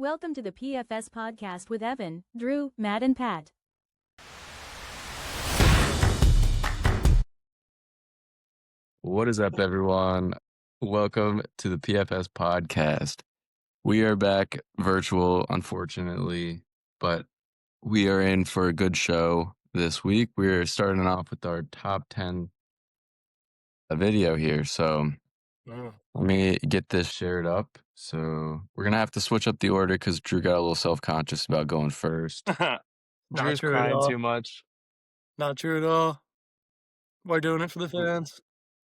Welcome to the PFS podcast with Evan, Drew, Matt, and Pat. What is up, everyone? Welcome to the PFS podcast. We are back virtual, unfortunately, but we are in for a good show this week. We're starting off with our top 10 video here. So let me get this shared up. So we're going to have to switch up the order because Drew got a little self-conscious about going first. Drew's crying too much. Not true at all. We're doing it for the fans.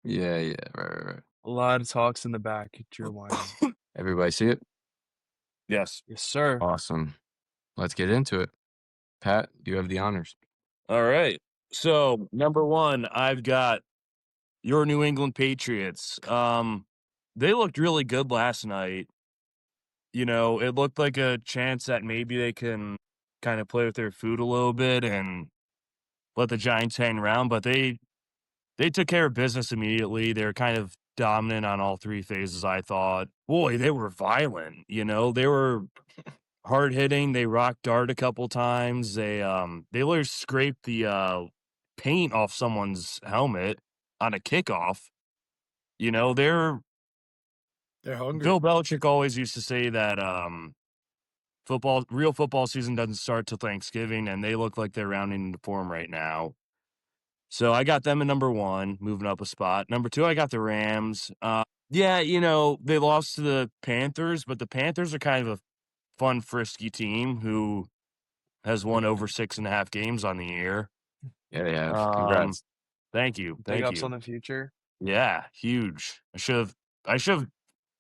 Yeah, right. A lot of talks in the back. Drew whining. Everybody see it? Yes. Yes, sir. Awesome. Let's get into it. Pat, you have the honors. All right. So, number one, I've got your New England Patriots. They looked really good last night. You know, it looked like a chance that maybe they can kind of play with their food a little bit and let the Giants hang around, but they took care of business immediately. They were kind of dominant on all three phases, I thought. Boy, they were violent. You know, they were hard hitting. They rocked dart a couple times. They literally scraped the paint off someone's helmet on a kickoff. You know, they're hungry. Bill Belichick always used to say that real football season doesn't start till Thanksgiving, and they look like they're rounding into form right now. So I got them at number one, moving up a spot. Number two, I got the Rams. Yeah, you know, they lost to the Panthers, but the Panthers are kind of a fun, frisky team who has won over 6.5 games on the year. Yeah, they have. Congrats. Thank you. Big ups on the future. Yeah, huge. I should have.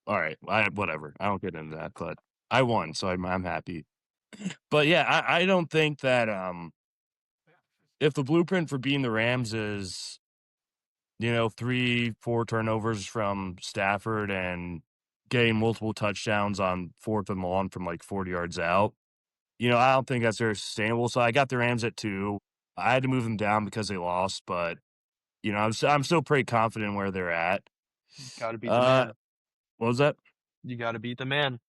All right, whatever. I don't get into that, but I won, so I'm happy. But yeah, I don't think that if the blueprint for beating the Rams is, you know, 3-4 turnovers from Stafford and getting multiple touchdowns on 4th and long from like 40 yards out, you know, I don't think that's very sustainable. So I got the Rams at 2. I had to move them down because they lost, but you know, I'm still pretty confident where they're at. Got to beat the man. What was that? You got to beat the man.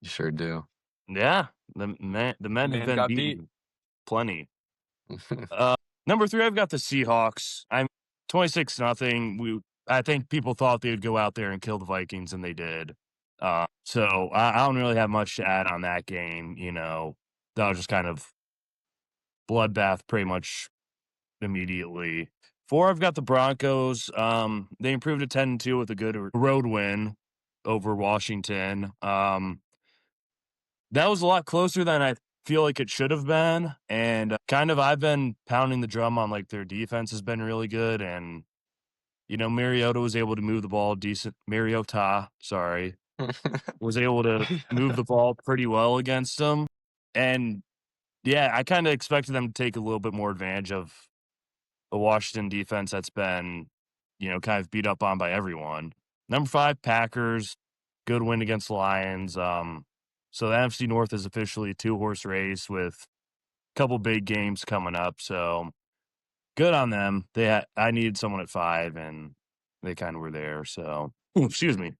You sure do. Yeah, the men have been beaten plenty. Number 3, I've got the Seahawks. I'm 26-0. I think people thought they would go out there and kill the Vikings, and they did. So I don't really have much to add on that game. You know, that was just kind of bloodbath pretty much immediately. 4, I've got the Broncos. They improved to 10-2 with a good road win over Washington. That was a lot closer than I feel like it should have been. And I've been pounding the drum on like their defense has been really good. And, you know, Mariota was able to move the ball was able to move the ball pretty well against them. And yeah, I kind of expected them to take a little bit more advantage of the Washington defense that's been, you know, kind of beat up on by everyone. Number 5, Packers, good win against the Lions. So the NFC North is officially a 2-horse race with a couple big games coming up. So good on them. I needed someone at 5, and they kind of were there. So, excuse me.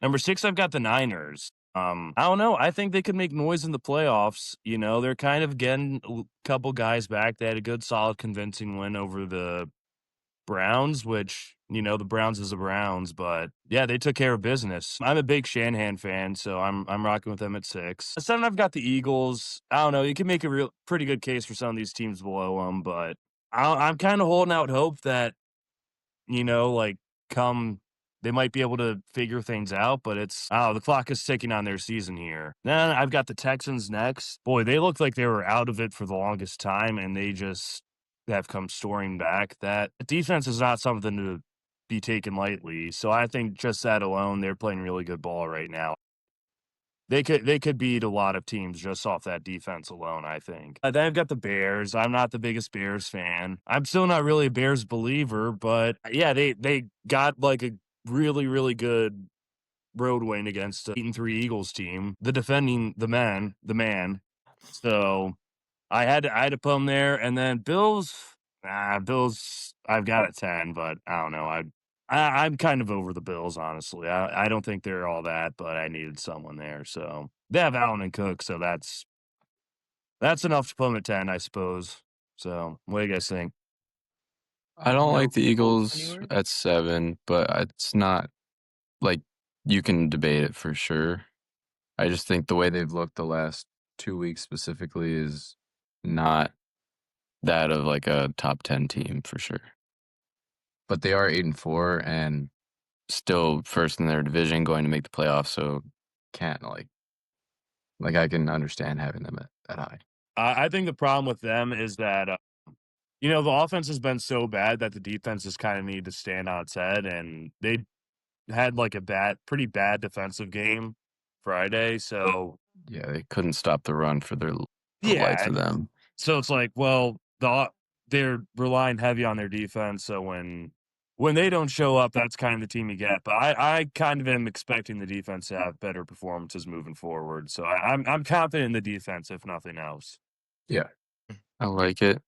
Number 6, I've got the Niners. I don't know. I think they could make noise in the playoffs. You know, they're kind of getting a couple guys back. They had a good, solid, convincing win over the Browns, which, you know, the Browns is the Browns, but yeah, they took care of business. I'm a big Shanahan fan, so I'm rocking with them at 6. At 7, I've got the Eagles. I don't know. You can make a pretty good case for some of these teams below them, but I'm kind of holding out hope that, you know, like they might be able to figure things out, but the clock is ticking on their season here. Then I've got the Texans next. Boy, they looked like they were out of it for the longest time, and they just have come storming back. That defense is not something to be taken lightly. So I think just that alone, they're playing really good ball right now. They could beat a lot of teams just off that defense alone, I think. Then I've got the Bears. I'm not the biggest Bears fan. I'm still not really a Bears believer, but yeah, they got like a really, really good road win against 8-3 Eagles team, the man. So I had to put them there, and then Bills. I've got a 10, but I don't know. I'm kind of over the Bills, honestly. I don't think they're all that, but I needed someone there. So they have Allen and Cook, so that's enough to put them at 10, I suppose. So what do you guys think? I don't No like the hope Eagles anywhere? at 7, but it's not like you can debate it for sure. I just think the way they've looked the last 2 weeks specifically is not that of like a top 10 team for sure. But they are 8-4 and still first in their division, going to make the playoffs, so can't like I can understand having them at that high. I think the problem with them is that, the offense has been so bad that the defense has kind of needed to stand on its head, and they had like a pretty bad defensive game Friday. So Yeah, they couldn't stop the run for the life of them. So it's like, well, they're relying heavy on their defense. So when they don't show up, that's kind of the team you get. But I kind of am expecting the defense to have better performances moving forward. So I'm confident in the defense, if nothing else. Yeah, I like it.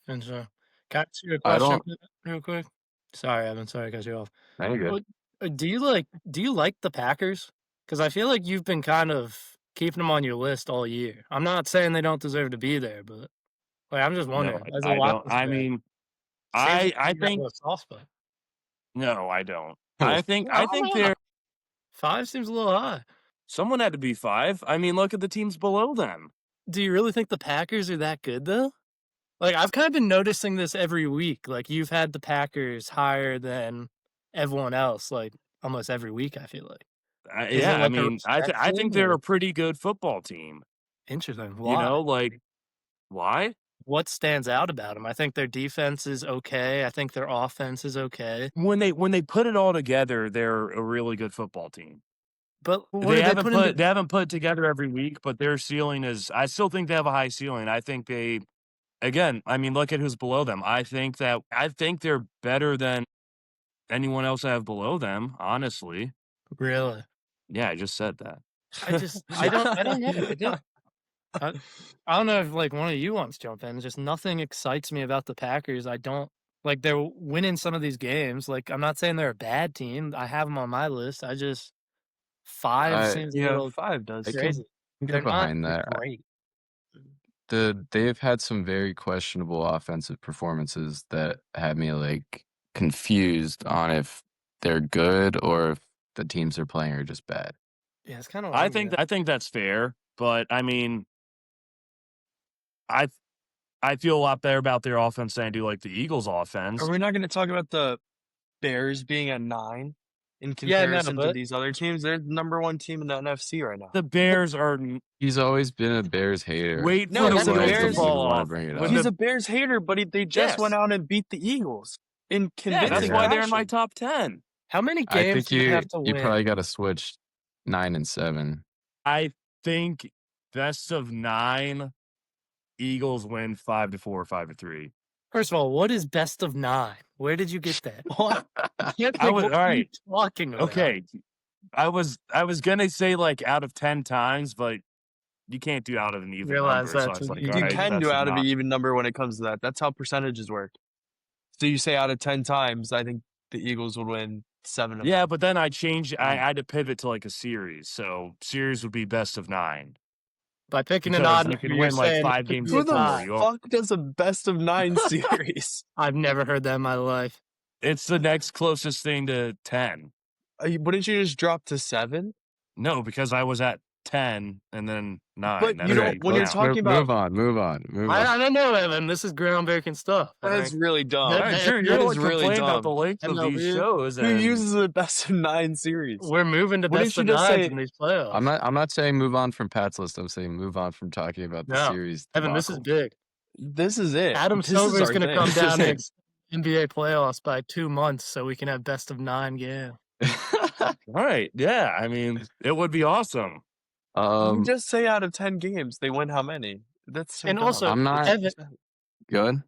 And so, can I ask you a I question don't. real quick? Sorry, Evan. Sorry, I cut you off. No, you're good. Do you like the Packers? Because I feel like you've been kind of keeping them on your list all year. I'm not saying they don't deserve to be there, but like I'm just wondering. No, There's a I lot don't. to I say. mean, Seems I like you got think a soft spot. no, I don't. Oh. I think Why they're not? 5 seems a little high. someone had to be 5. I mean, look at the teams below them. Do you really think the Packers are that good though? Like I've kind of been noticing this every week. Like you've had the Packers higher than everyone else, like almost every week. I feel like. Is it Yeah, I like a mean, I respect think thing, they're or- a pretty good football team. Interesting. Why? Like why? What stands out about them? I think their defense is okay. I think their offense is okay. When they put it all together, they're a really good football team. But what They did haven't put put into? they haven't put it together every week, but their ceiling is. I still think they have a high ceiling. I think they, again, I mean, look at who's below them. I think they're better than anyone else I have below them. Honestly, Really? yeah, I just said that. I don't know. I don't know if like one of you wants to jump in. Just nothing excites me about the Packers. I don't like they're winning some of these games. Like I'm not saying they're a bad team. I have them on my list. I just 5 seems a Yeah, little 5 does. I could crazy. get They're not behind that. great. They've had some very questionable offensive performances that had me like confused on if they're good or if the teams they're playing are just bad. Yeah, it's kind of. I think that's fair, but I mean, I feel a lot better about their offense than I do like the Eagles' offense. Are we not going to talk about the Bears being at 9 in Yeah, no, comparison to but- these other teams? They're the number 1 team in the NFC right now. The Bears are. He's always been a Bears hater. Wait No, for he's the a wheels Bears- to fall wanna off. bring it When up. He's the- a Bears hater, but they just went out and beat the Eagles in yeah, convincing that's why they're in my fashion. top 10. How many I games think do you have to you win? probably got to switch 9 and 7. I think best of 9, Eagles win 5-4, 5-3. First of all, what is best of 9? Where did you get that? What? Can't I think was- what all are you right. talking about? Okay, I was gonna say like out of 10 times, but you can't do out of an even Realize number. So that's I was what like, you all You right, can best do of out of an 9. even number when it comes to that. That's how percentages work. So you say out of 10 times, I think the Eagles would win 7 of Yeah, them. but then I changed. I had to pivot to like a series. So series would be best of 9. By picking an Because odd you number, can you're win like saying 5 it could games be Who a to the tie. 4. fuck does a best of 9 series? I've never heard that in my life. It's the next closest thing to 10. Wouldn't you just drop to 7? No, because I was at 10 and then 9. But That's you how know, when you're count. talking about- move on. I don't know, Evan. This is groundbreaking stuff. I That's think. really dumb. That- All right, that- sure, that you're is like really complaining about the dumb. length of these MLB. shows. Who and- uses a best of 9 series? We're moving to Wouldn't best you of just 9s say- in these playoffs. I'm not saying move on from Pat's list. I'm saying move on from talking about the No. series. Evan, this is debacle. big. This is it. Adam This is Silver is our going to thing. come down This in is NBA playoffs by 2 months so we can have best of 9 games. All right, yeah. I mean, it would be awesome. You just say out of 10 games, they win how many? That's so And dumb. also, I'm not Evan, good.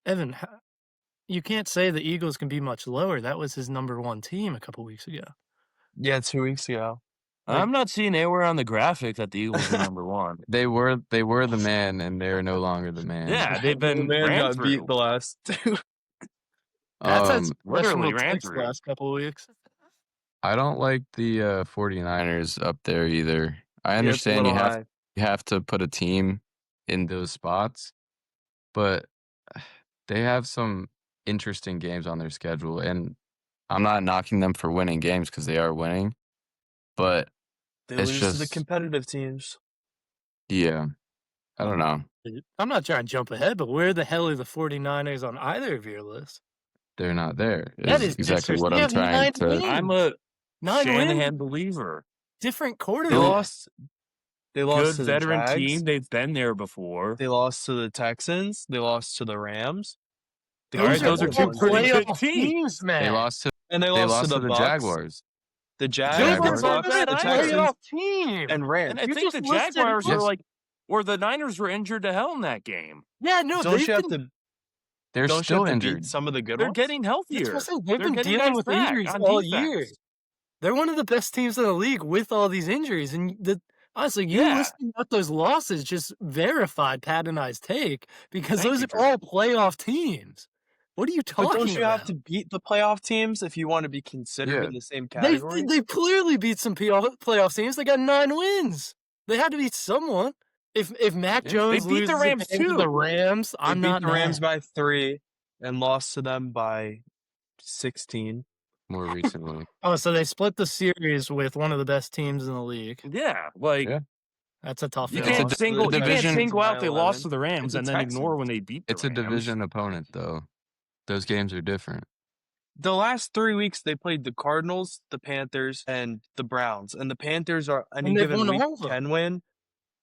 Evan, you can't say the Eagles can be much lower. That was his number 1 team a couple weeks ago. Yeah, 2 weeks ago. I'm not seeing anywhere on the graphic that the Eagles are number 1. They were the man, and they're no longer the man. Yeah, they've The been man ran got through. beat the last 2. That's had Um, some literally questionable ran takes the through. last couple of weeks. I don't like the 49ers up there either. I Yeah, it's a understand little high. you have to put a team in those spots, but they have some interesting games on their schedule, and I'm not knocking them for winning games because they are winning, but They it's lose to the just competitive teams. yeah, I don't know. I'm not trying to jump ahead, but where the hell are the 49ers on either of your lists? They're not there. That Is is exactly what disrespectful. They I'm have trying 9 to. wins. I'm a 9 Shanahan wins, believer. different They quarterback. lost. They lost Good to the veteran Jags. team. They've been there before. They lost to the Texans. They lost to the Rams. The All right, those are competitive two ones. pretty good playoff teams. man. They lost to And they they lost to lost the to the Bucks, Jaguars. the Jaguars Jags, Jaguars. are Bucks, not the a Texans, playoff team. and Rams. And I You think just the listed Jaguars Yes. were like, or the Niners were injured to hell in that game. Yeah, no, Don't they've you have been. to? They're Don't you still have to beat injured. some of the good They're ones? getting That's what healthier. I'm saying. They've They're been getting dealing guys with back injuries on all defense. year. They're one of the best teams in the league with all these injuries, and honestly, you Yeah. listing out those losses just verified Pat and I's take because Thank those you, are Drew. all playoff teams. What are you But talking don't you have about? to beat the playoff teams if you want to be considered Yeah. in the same They category? they clearly beat some playoff teams. They got 9 wins. They had to beat someone. If Mac Yeah. Jones They beat the loses Rams, at the end of the too. Rams, They I'm beat not the Rams mad. by 3 and lost to them by 16. More recently. Oh, so they split the series with one of the best teams in the league. Yeah, like Yeah. That's a tough you loss. can't single you can't division- single out they lost 11. to the Rams It's a and then ignore Texans. when they beat the It's a Rams. division opponent, though. Those games are different. The last 3 weeks, they played the Cardinals, the Panthers, and the Browns. And the Panthers are any And they've given won week all of them. can win.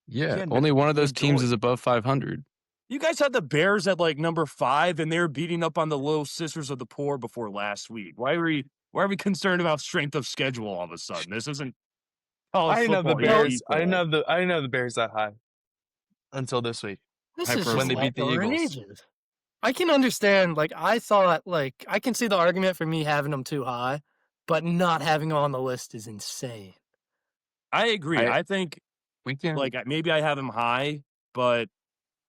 Yeah, Yeah, only one of those teams majority. is above 500. You guys had the Bears at like number 5, and they were beating up on the Little Sisters of the Poor before last week. Why are we concerned about strength of schedule all of a sudden? This isn't college I didn't know the football. You Bears. I people. didn't know the Bears that high until this week. This Hyperbole. is just When they beat the Eagles. outrageous. I can understand, I thought, I can see the argument for me having them too high, but not having them on the list is insane. I agree. I think We can maybe I have them high, but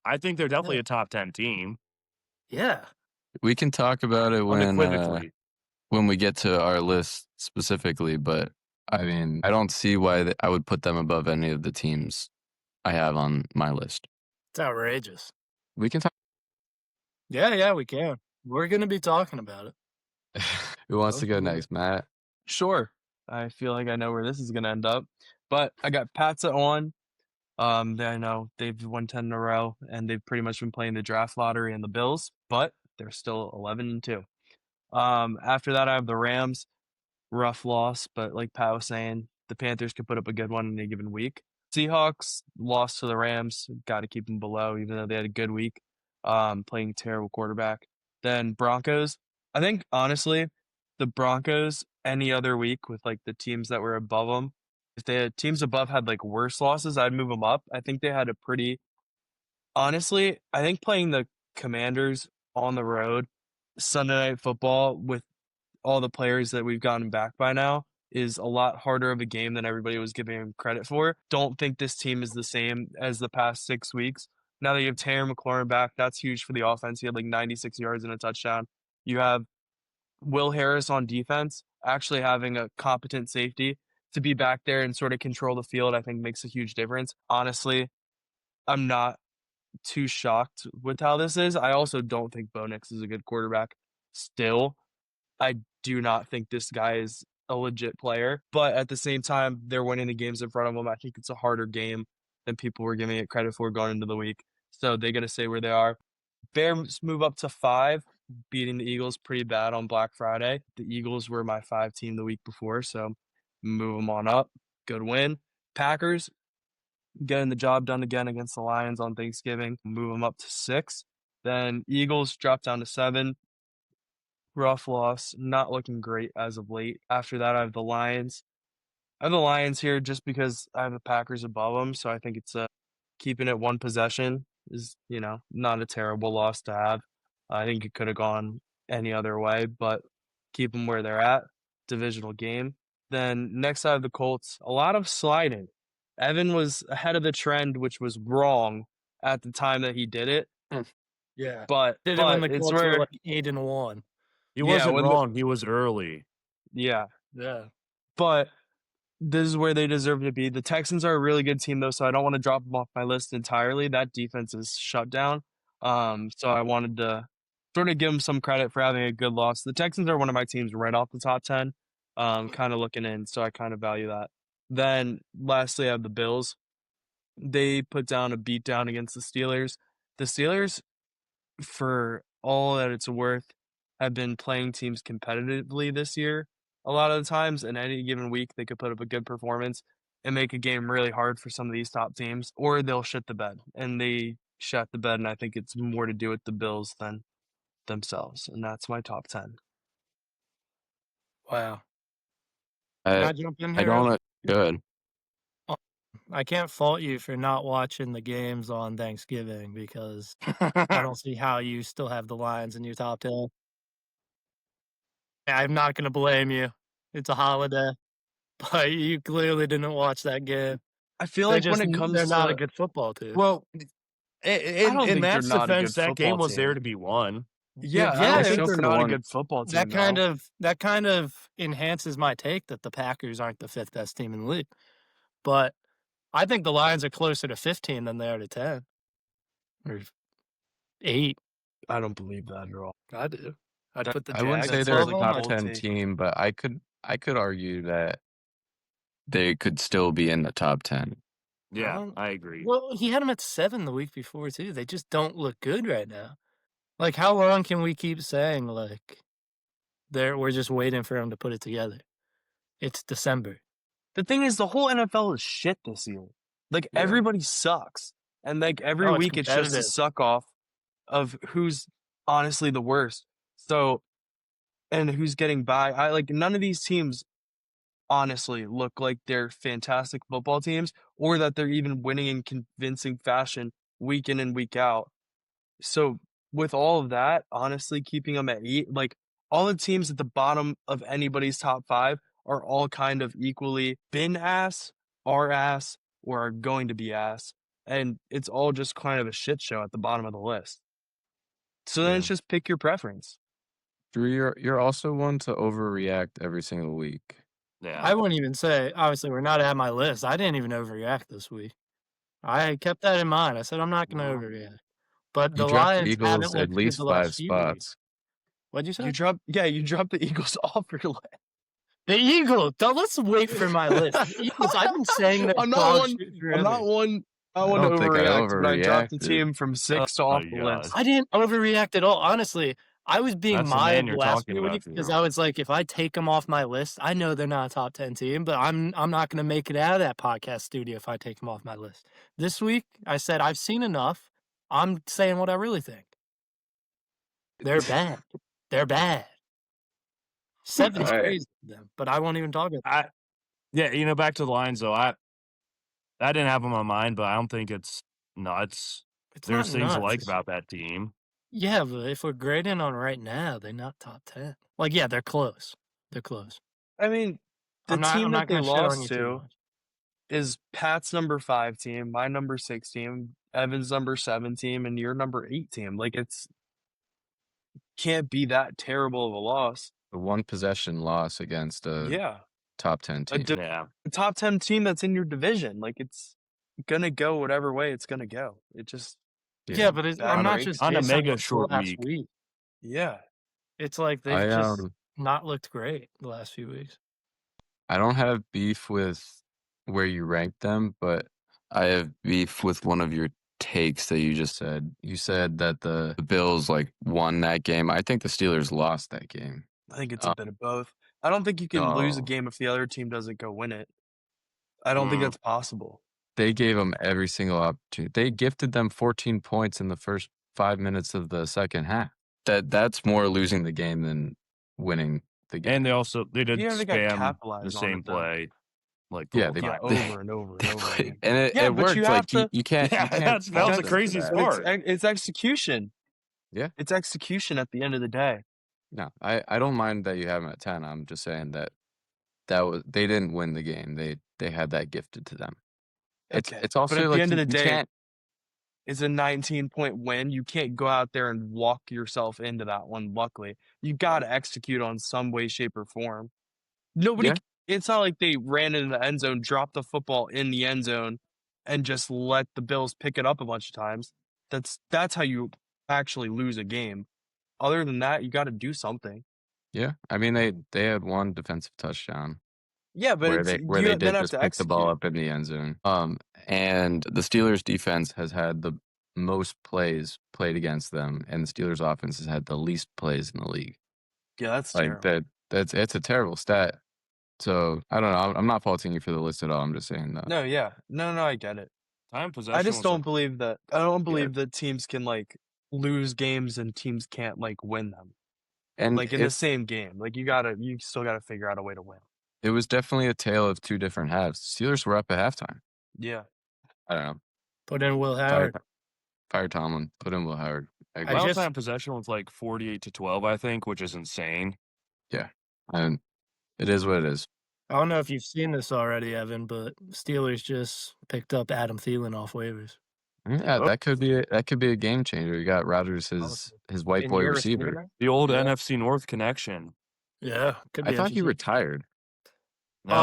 I think they're definitely a top 10 team. Yeah. we can talk about it Unequivocally. when we get to our list specifically, but I mean, I don't see why I would put them above any of the teams I have on my list. It's outrageous. We can talk. Yeah, we can. We're going to be talking about it. Who wants to go Okay. next, Matt? Sure. I feel like I know where this is going to end up. But I got Pats at 1. I know they've won 10 in a row, and they've pretty much been playing the draft lottery and the Bills, but they're still 11-2. After that, I have the Rams. Rough loss, but like Pat was saying, the Panthers could put up a good one in a given week. Seahawks lost to the Rams. Got to keep them below, even though they had a good week, playing terrible quarterback. Then Broncos. I think, honestly, the Broncos, any other week with like the teams that were above them, if they had teams above had like worse losses, I'd move them up. I think they had a pretty, honestly, I think playing the Commanders on the road, Sunday Night Football with all the players that we've gotten back by now is a lot harder of a game than everybody was giving him credit for. Don't think this team is the same as the past 6 weeks. Now that you have Terry McLaurin back, that's huge for the offense. He had like 96 yards and a touchdown. You have Will Harris on defense, actually having a competent safety to be back there and sort of control the field, I think makes a huge difference. Honestly, I'm not too shocked with how this is. I also don't think Bo Nix is a good quarterback still. I do not think this guy is a legit player, but at the same time, they're winning the games in front of them. I think it's a harder game than people were giving it credit for going into the week. So they got to stay where they are. Bears move up to 5, beating the Eagles pretty bad on Black Friday. The Eagles were my 5 team the week before, so move them on up. Good win. Packers getting the job done again against the Lions on Thanksgiving. Move them up to 6. Then Eagles drop down to 7. Rough loss, not looking great as of late. After that, I have the Lions. I have the Lions here just because I have the Packers above them, so I think it's keeping it 1 possession is, not a terrible loss to have. I think it could have gone any other way, but keep them where they're at. Divisional game. Then next I have the Colts. A lot of sliding. Evan was ahead of the trend, which was wrong at the time that he did it. Yeah. But Did it when the it's Colts were where 8-1. He Yeah, wasn't when wrong. He was early. Yeah, Yeah. but this is where they deserve to be. The Texans are a really good team, though, so I don't want to drop them off my list entirely. That defense is shut down. So I wanted to sort of give them some credit for having a good loss. The Texans are one of my teams right off the top 10, kind of looking in, so I kind of value that. Then lastly, I have the Bills. They put down a beatdown against the Steelers. The Steelers, for all that it's worth, have been playing teams competitively this year. A lot of the times, in any given week, they could put up a good performance and make a game really hard for some of these top teams, or they'll shit the bed. And they shut the bed, and I think it's more to do with the Bills than themselves. And that's my top 10. Wow. Can I I jump in I here? don't good. I can't fault you for not watching the games on Thanksgiving because I don't see how you still have the Lions in your top 10. I'm not going to blame you. It's a holiday, but you clearly didn't watch that game. I feel They're like when it comes they're not a to, good football team. Well, I don't in think they're Matt's not a defense, good that game football was there team. to be won. Yeah, I yeah, don't it think was- they're not a good football team. that kind of enhances my take that the Packers aren't the fifth best team in the league. But I think the Lions are closer to 15 than they are to 10 or 8. I don't believe that at all. I do. I'd That- put the I wouldn't Jags say they're a above them. top bold 10 take. team, but I could argue that they could still be in the top 10. Yeah, I agree. Well, he had them at 7 the week before too. They just don't look good right now. Like, how long can we keep saying like we're just waiting for him to put it together? It's December. The thing is, the whole NFL is shit this year. Like, Yeah. everybody sucks. And, like, every Oh, it's week it's just a competitive. suck off of who's honestly the worst. So, and who's getting by. None of these teams honestly look like they're fantastic football teams or that they're even winning in convincing fashion week in and week out. So, with all of that, honestly, keeping them at 8, like, all the teams at the bottom of anybody's top 5 are all kind of equally been ass, are ass, or are going to be ass. And it's all just kind of a shit show at the bottom of the list. So then it's just pick your preference. Drew, you're also one to overreact every single week. Yeah. I wouldn't even say, obviously, we're not at my list. I didn't even overreact this week. I kept that in mind. I said, I'm not going to overreact. But You the dropped the Lions Eagles haven't at looked good least the 5 last few weeks. spots. What'd you say? You dropped the Eagles off your list. The Eagles. Let's wait for my list. The Eagles, I've been saying that I'm not one to don't think I overreact, but I dropped the overreacted. team from 6 to off my the God. list. I didn't overreact at all. Honestly, I was being That's the man mild you're last talking few about, weeks because Drew. I was like, if I take them off my list, I know they're not a top 10 team, but I'm not going to make it out of that podcast studio if I take them off my list. This week, I said I've seen enough. I'm saying what I really think. They're bad. They're bad. 7's All right. crazy for them, but I won't even talk about that. Yeah, back to the Lions though. I didn't have them on mine, but I don't think it's nuts. It's There's not things to nuts. like about that team. Yeah, but if we're grading on right now, they're not top 10. Like, yeah, they're close. They're close. I mean, the I'm not, team I'm that not they gonna shit on lost you too to much. is Pat's number 5 team, my number 6 team, Evan's number 7 team, and your number 8 team. Like, it's can't be that terrible of a loss. A 1 possession loss against a Yeah, top 10 team. Yeah. a top 10 team that's in your division. Like, it's gonna go whatever way it's gonna go. It just Yeah, but bad I'm not breaks. just On a dissing mega them short last week. week. Yeah. It's like they've I just not looked great the last few weeks. I don't have beef with where you ranked them, but I have beef with one of your takes that you just said. You said that the Bills won that game. I think the Steelers lost that game. I think it's a bit of both. I don't think you can lose a No. game if the other team doesn't go win it. I don't think that's possible. They gave them every single opportunity. They gifted them 14 points in the first 5 minutes of the second half. That's more losing the game than winning the game. And they did Yeah, they got spam the capitalized on same it, though. play like Yeah, four they- Yeah, times. over and over and over again. and it, Yeah, it but worked. you have to- You can't. Yeah, you can't that was fault the them for craziest that. part. It's execution. Yeah. It's execution at the end of the day. No, I don't mind that you have them at 10. I'm just saying that they didn't win the game. They had that gifted to them. Okay. It's also But at the like end of you the day, can't It's a 19-point win. You can't go out there and walk yourself into that one, luckily. You got to execute on some way, shape, or form. Nobody, Yeah. it's not like they ran into the end zone, dropped the football in the end zone, and just let the Bills pick it up a bunch of times. That's how you actually lose a game. Other than that, you got to do something. Yeah. I mean, they had one defensive touchdown Yeah, but where it's they you then did have just to pick the ball execute. up in the end zone. And the Steelers defense has had the most plays played against them, and the Steelers offense has had the least plays in the league. Yeah, that's Like terrible. it's a terrible stat. So I don't know. I'm not faulting you for the list at all. I'm just saying that. No, yeah. No, I get it. Time I possession just was don't believe that. I don't Yeah. believe that teams can like lose games and teams can't like win them. And Like in the same game. Like you still gotta figure out a way to win. it was definitely a tale of two different halves. Steelers were up at halftime. Yeah. I don't know. Put in Will Fire, Howard. fire Tomlin. Put in Will Howard. I agree. Final just- time possession was like 48-12, I think, which is insane. Yeah. And it is what it is. I don't know if you've seen this already, Evan, but Steelers just picked up Adam Thielen off waivers. Yeah, Oh. that could be a game changer. You got Rodgers, his white And boy you're a receiver. receiver? The old Yeah. NFC North connection. Yeah, could I be thought he interesting. retired. No,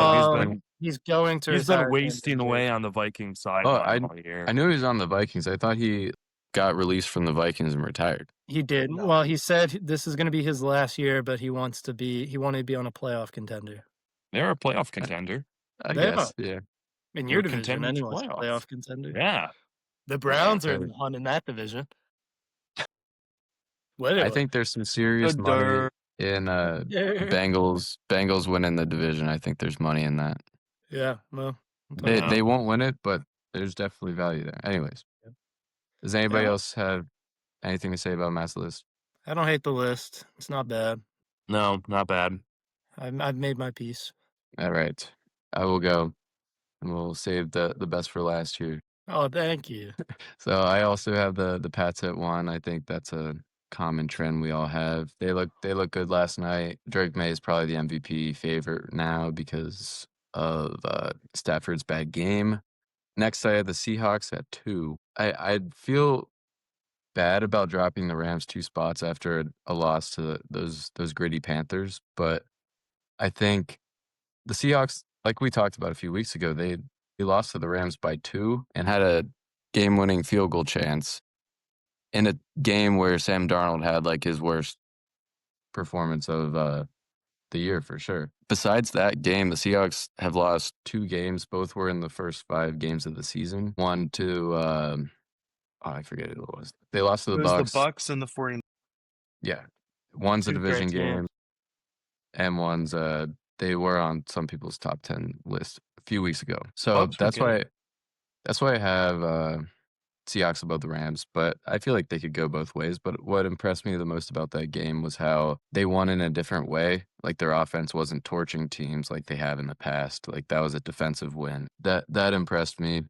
He's going to. he's been retire wasting injury. away on the Vikings side Oh, all year. I knew he was on the Vikings. I thought he got released from the Vikings and retired. He did. No. Well, he said this is going to be his last year, but he wanted to be on a playoff contender. They're a playoff contender. I They guess. Yeah. In They're your division, contending for anyone's a playoffs. playoff contender. Yeah. The Browns are Okay. the one in that division. I Literally. think there's some serious The money dirt. in Yeah. Bengals winning the division. I think there's money in that. Yeah, well, They won't win it, but there's definitely value there. Anyways. Yeah. Does anybody Yeah. else have anything to say about Matt's list? I don't hate the list. It's not bad. No, not bad. I've made my peace. All right. I will go. And we'll save the best for last here. Oh, thank you. So I also have the Pats at 1. I think that's a common trend we all have. They look good last night. Drake May is probably the MVP favorite now because of Stafford's bad game. Next, I have the Seahawks at 2. I'd feel bad about dropping the Rams 2 spots after a loss to those gritty Panthers, but I think the Seahawks, like we talked about a few weeks ago, they lost to the Rams by 2 and had a game-winning field goal chance in a game where Sam Darnold had like his worst performance of the year for sure. Besides that game, the Seahawks have lost 2 games. Both were in the first 5 games of the season. One to I forget who it was. They lost to the It was Bucks. the Bucks and the 49ers. Yeah, one's a 2 great division game, games. and one's they were on some people's top 10 list a few weeks ago. So Bucks were that's why I have Seahawks above the Rams, but I feel like they could go both ways. But what impressed me the most about that game was how they won in a different way. Like their offense wasn't torching teams like they have in the past. Like that was a defensive win. That impressed me.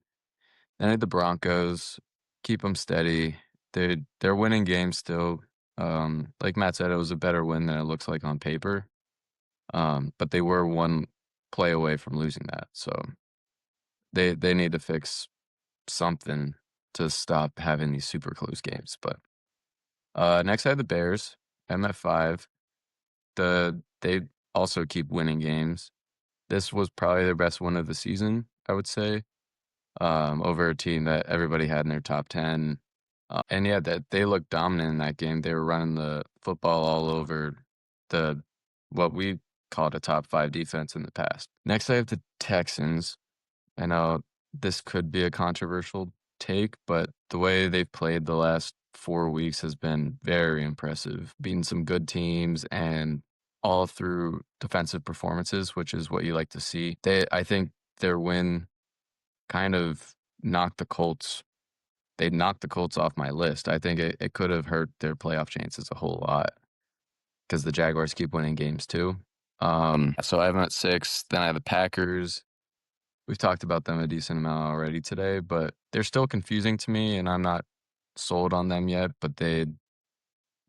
Then I had the Broncos, keep them steady. They're winning games still. Like Matt said, it was a better win than it looks like on paper. But they were one play away from losing that. So they need to fix something to stop having these super close games. But next I have the Bears. I'm at 5. They also keep winning games. This was probably their best win of the season, I would say, over a team that everybody had in their top 10. And yeah, that they looked dominant in that game. They were running the football all over what we called a top 5 defense in the past. Next, I have the Texans. I know this could be a controversial take, but the way they've played the last 4 weeks has been very impressive, beating some good teams and all through defensive performances, which is what you like to see. I think their win kind of knocked the Colts. They knocked the Colts off my list. I think it could have hurt their playoff chances a whole lot because the Jaguars keep winning games too. So I have them at 6. Then I have the Packers. We've talked about them a decent amount already today, but they're still confusing to me, and I'm not sold on them yet. But that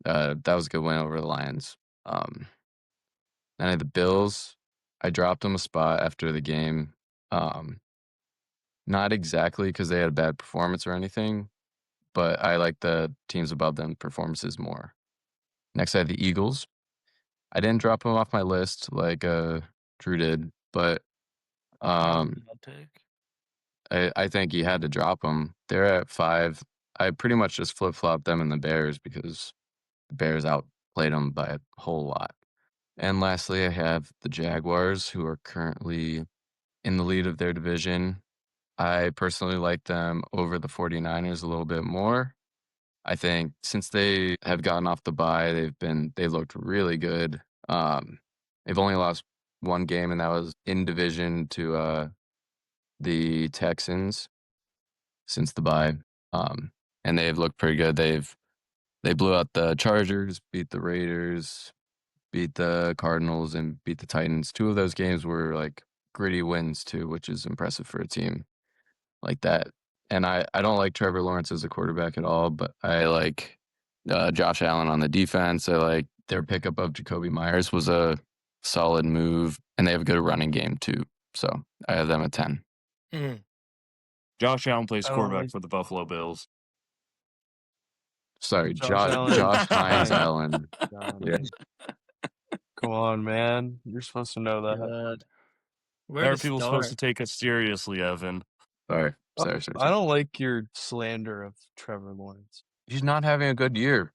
was a good win over the Lions. Then I had the Bills. I dropped them a spot after the game. Not exactly because they had a bad performance or anything, but I like the teams above them performances more. Next, I have the Eagles. I didn't drop them off my list like Drew did, but I'll um, take. I think he had to drop them. They're at 5. I pretty much just flip-flopped them and the Bears because the Bears outplayed them by a whole lot. And lastly, I have the Jaguars, who are currently in the lead of their division. I personally like them over the 49ers a little bit more. I think since they have gotten off the bye, they looked really good. They've only lost one game, and that was in division to the Texans since the bye. And they've looked pretty good. They blew out the Chargers, beat the Raiders, beat the Cardinals, and beat the Titans. 2 of those games were like gritty wins too, which is impressive for a team like that. And I don't like Trevor Lawrence as a quarterback at all, but I like Josh Allen on the defense. I like their pickup of Jacoby Myers was a solid move, and they have a good running game too. So I have them at 10. Mhm. Josh Allen plays I don't quarterback like- for the Buffalo Bills. Sorry, Josh Allen. Josh Hines Hines. Allen. Yeah. Come on, man. You're supposed to know that. God. Why Where are to people start? supposed to take us seriously, Evan? Sorry. I don't like your slander of Trevor Lawrence. He's not having a good year.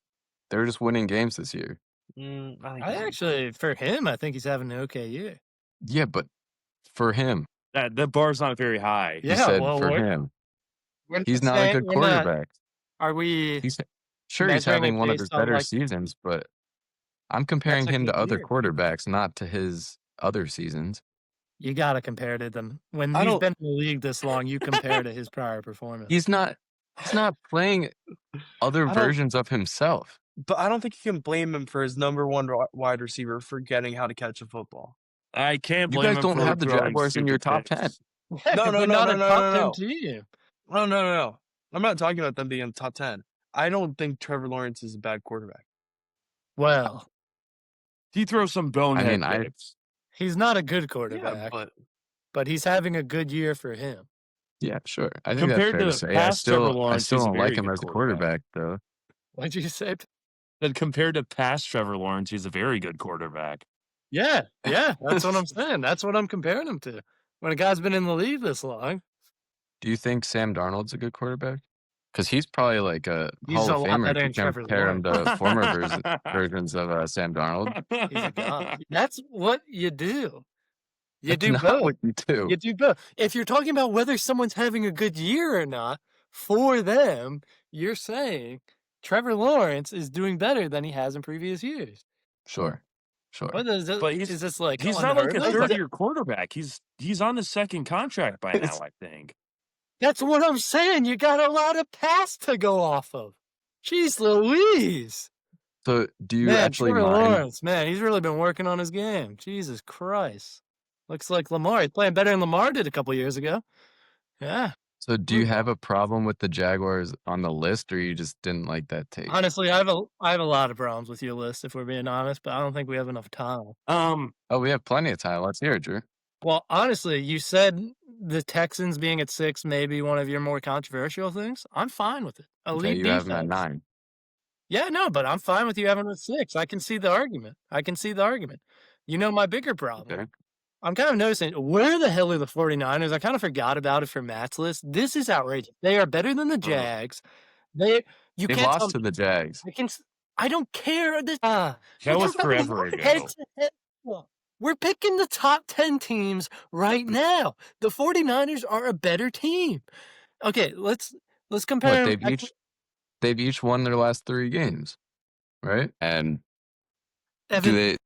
They're just winning games this year. I think I he's- actually, for him, I think he's having an okay year. Yeah, but for him, That bar's not very high. he Yeah, said well, for we're- him. We're He's not a saying- good we're not- quarterback. Are we? He's measuring having it one of based his on, better like- seasons, but I'm comparing a him to good other year. quarterbacks, not to his other seasons. You got to compare to them. When I he's don't- been in the league this long, you compare to his prior performance. He's not playing other I don't- versions of himself. But I don't think you can blame him for his number 1 wide receiver forgetting how to catch a football. I can't You blame guys him don't for have the throwing Jaguars in your stupid top picks. 10. Yeah, No, 'cause no, they're no, not no, a no, top no, 10 team. No. I'm not talking about them being in the top 10. I don't think Trevor Lawrence is a bad quarterback. Well, He throws some bonehead I- picks. he's not a good Yeah, quarterback, but but he's having a good year for him. Yeah, sure. I think Compared that's fair to to say. past Trevor I Lawrence, still he's a don't like very him good as a quarterback, though. What'd you say? Then compared to past Trevor Lawrence, he's a very good quarterback. Yeah, that's what I'm saying. That's what I'm comparing him to. When a guy's been in the league this long, Do you think Sam Darnold's a good quarterback? Because he's probably like a He's Hall a of lot Famer better if than you Trevor compare him to former versions of Sam Darnold. he's a god. That's what you do. You That's do not both. what you do. You do both. If you're talking about whether someone's having a good year or not for them, you're saying Trevor Lawrence is doing better than he has in previous years. Sure. What is it? But he's- is this like He's not like a unheard of? third-year quarterback. He's on his second contract by now, I think. That's what I'm saying. You got a lot of past to go off of. Jeez Louise. So do you Man, actually Trevor mind? Lawrence, man, he's really been working on his game. Jesus Christ. Looks like Lamar. He's playing better than Lamar did a couple years ago. Yeah. So do you have a problem with the Jaguars on the list, or you just didn't like that take? Honestly, I have a lot of problems with your list, if we're being honest, but I don't think we have enough time. Oh, we have plenty of time. Let's hear it, Drew. Well, honestly, you said the Texans being at 6 may be one of your more controversial things. I'm fine with it. Okay, Elite you have them at defense. 9. Yeah, no, but I'm fine with you having it at 6. I can see the argument. You know my bigger problem. Okay. I'm kind of noticing, where the hell are the 49ers? I kind of forgot about it for Matt's list. This is outrageous. They are better than the Jags. You They can't tell lost to me- the Jags. I don't care. That was forever ago. Head-to-head. We're picking the top 10 teams right now. The 49ers are a better team. Okay, let's compare. What, they've each won their last 3 games, right? And do Evan, they?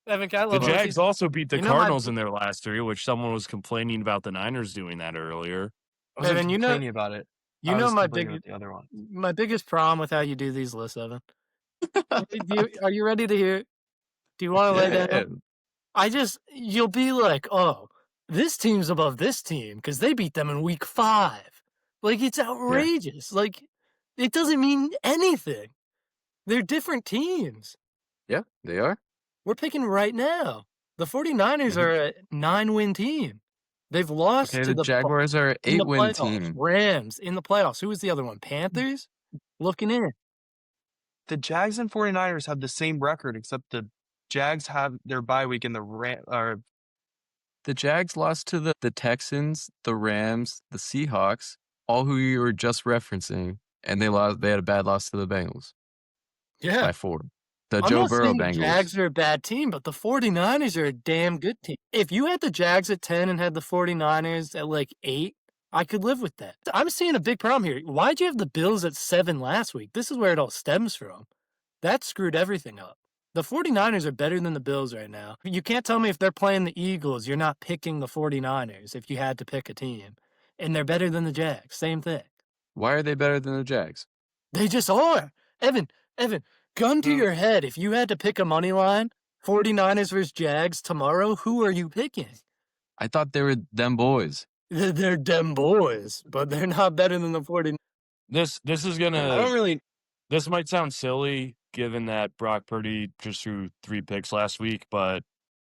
Evan, can I The love on Jags you? also beat the You know my- Cardinals in their last 3, which someone was complaining about the Niners doing that earlier. I wasn't Evan, you know- complaining about it. You I know was my complaining big about the other one. my biggest problem with how you do these lists, Evan. Are you ready to hear? Do you want to lay down? You'll be like, oh, this team's above this team because they beat them in week 5. Like, it's outrageous. Like, it doesn't mean anything. They're different teams. Yeah, they are. We're picking right now. The 49ers are a 9-win team. They've lost Okay, to the Jaguars are an in the 8-win playoffs. team. Rams in the playoffs. Who was the other one? Panthers? looking in. The Jags and 49ers have the same record, except the Jags have their bye week and The Jags lost to the Texans, the Rams, the Seahawks, all who you were just referencing, and they had a bad loss to the Bengals Yeah. by 4. The I'm Joe not Burrow saying the Bengals. Jags are a bad team, but the 49ers are a damn good team. If you had the Jags at 10 and had the 49ers at like 8, I could live with that. I'm seeing a big problem here. Why'd you have the Bills at 7 last week? This is where it all stems from. That screwed everything up. The 49ers are better than the Bills right now. You can't tell me if they're playing the Eagles, you're not picking the 49ers if you had to pick a team. And they're better than the Jags. Same thing. Why are they better than the Jags? They just are. Evan, gun to your head. If you had to pick a money line, 49ers versus Jags tomorrow, who are you picking? I thought they were them boys. They're dem boys, but they're not better than the 49ers. This is I gonna. don't really. This might sound silly given that Brock Purdy just threw 3 picks last week, but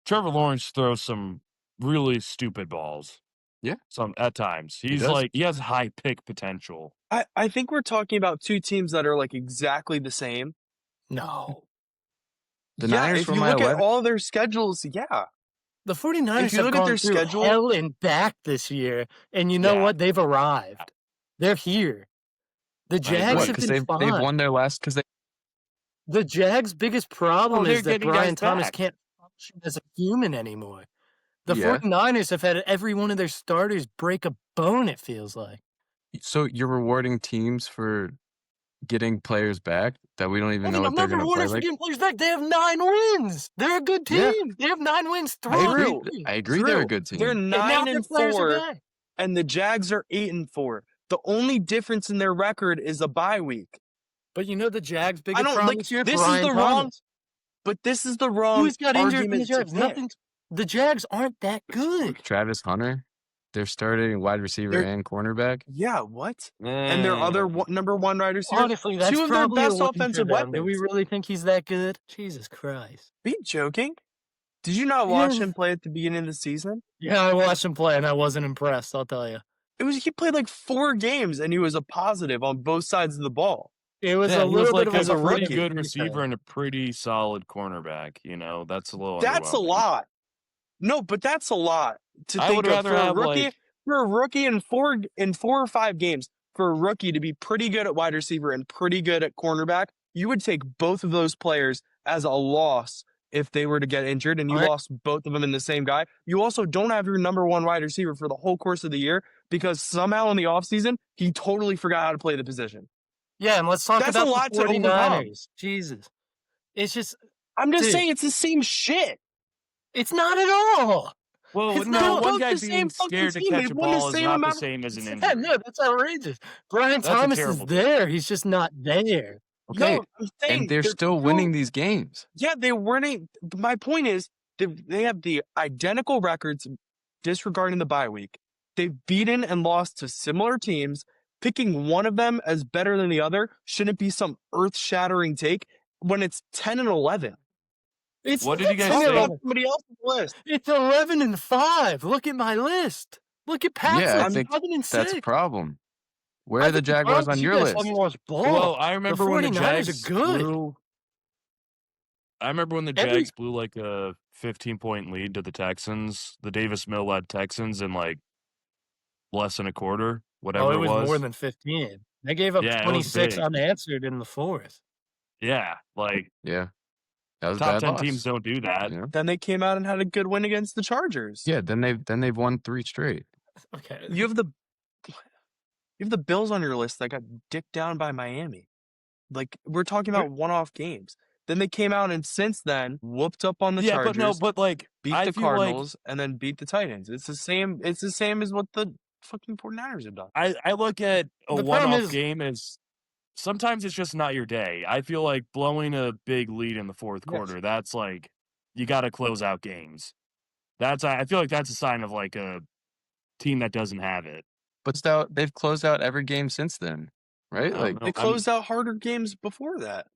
Trevor Lawrence throws some really stupid balls. Yeah. Some at times. He's does. like he has high pick potential. I think we're talking about two teams that are like exactly the same. No. The Yeah, Niners if were you my look at 11. all their schedules, yeah. The 49ers If you have look at gone their through schedule- hell and back this year, and you know Yeah. what? They've arrived. They're here. The Jags What? have Because been fine. they've won their last. Because they The Jags' biggest problem they're is that getting Brian guys Thomas back. can't function as a human anymore. The Yeah. 49ers have had every one of their starters break a bone, it feels like. So you're rewarding teams for getting players back that we don't even know I'm what they're not going to play rewarding for like. getting players back. They have 9 wins. They're a good team. Yeah. They have 9 wins I agree. through. I agree. They're a Drew, good team. They're And now 9 their and players are 4, back. and the Jags are 8 and 4. The only difference in their record is a bye week. But you know the Jags' biggest don't- problem like, this year? this is Brian the wrong Thomas. But this is the wrong Who's got injured from the argument to Jags? pick. Nothing. The Jags aren't that good. Travis Hunter, they're starting wide receiver They're- and cornerback. Yeah, what? And their other number 1 wide receiver. Honestly, that's two of their probably a best win for offensive them. Do we weapons. really think he's that good? Jesus Christ. Are you joking? Did you not watch Yeah. him play at the beginning of the season? Yeah, I watched him play, and I wasn't impressed, I'll tell you. He played like 4 games, and he was a positive on both sides of the ball. It was Yeah, a he little like bit of as a a pretty rookie. good receiver and a pretty solid cornerback. You know, that's a little. That's a underwhelming. lot. No, but that's a lot to I think would of rather for a have, rookie. like- For a rookie in 4 or 5 games, for a rookie to be pretty good at wide receiver and pretty good at cornerback, you would take both of those players as a loss if they were to get injured and you Right. lost both of them in the same guy. You also don't have your number 1 wide receiver for the whole course of the year because somehow in the offseason, he totally forgot how to play the position. Yeah, and let's talk That's about a lot the to overcome. 49ers. Jesus. It's just, I'm just Dude. saying it's the same shit. it's not at all. Well, It's no, not one both guy the being same fucking scared to team. catch They've a won the ball is same not the amount of- same as an Yeah, injury. no, that's outrageous. Brian That's a Thomas is terrible there. He's just not there. Okay, No, I'm saying and they're still winning these games. Yeah, they weren't. My point is, they have the identical records, disregarding the bye week. They've beaten and lost to similar teams. Picking one of them as better than the other shouldn't be some earth-shattering take when it's 10 and 11. It's What did you guys Talk say? about somebody else's list. It's 11 and 5. Look at my list. Look at Pat's Yeah, I list. think 11 and 6. That's a problem. Where I are the think Jaguars problem on is your you guys list? haven't watched ball. Well, I remember when the 49ers Jags are good. blew. I remember when the Every- Jags blew like a 15-point lead to the Texans, the Davis Mill led Texans, in like less than a quarter, whatever Oh, it was more than 15. They gave up Yeah, it was 26 big. unanswered in the 4th. Yeah, like Yeah, that was a top bad 10 loss. teams don't do that. You know? Then they came out and had a good win against the Chargers. Yeah, then they've won 3 straight. Okay. You have the Bills on your list that got dicked down by Miami. Like, we're talking about one-off games. Then they came out and since then whooped up on the Yeah, Chargers. but no, but like beat I the feel like Cardinals and then beat the Titans. It's the same as what the fucking 49ers have done. I look at a The problem one-off is- game as sometimes it's just not your day. I feel like blowing a big lead in the fourth Yes. quarter, that's like you got to close out games. I feel like that's a sign of like a team that doesn't have it. But they've closed out every game since then, right? I don't Like know. They closed out harder games before that.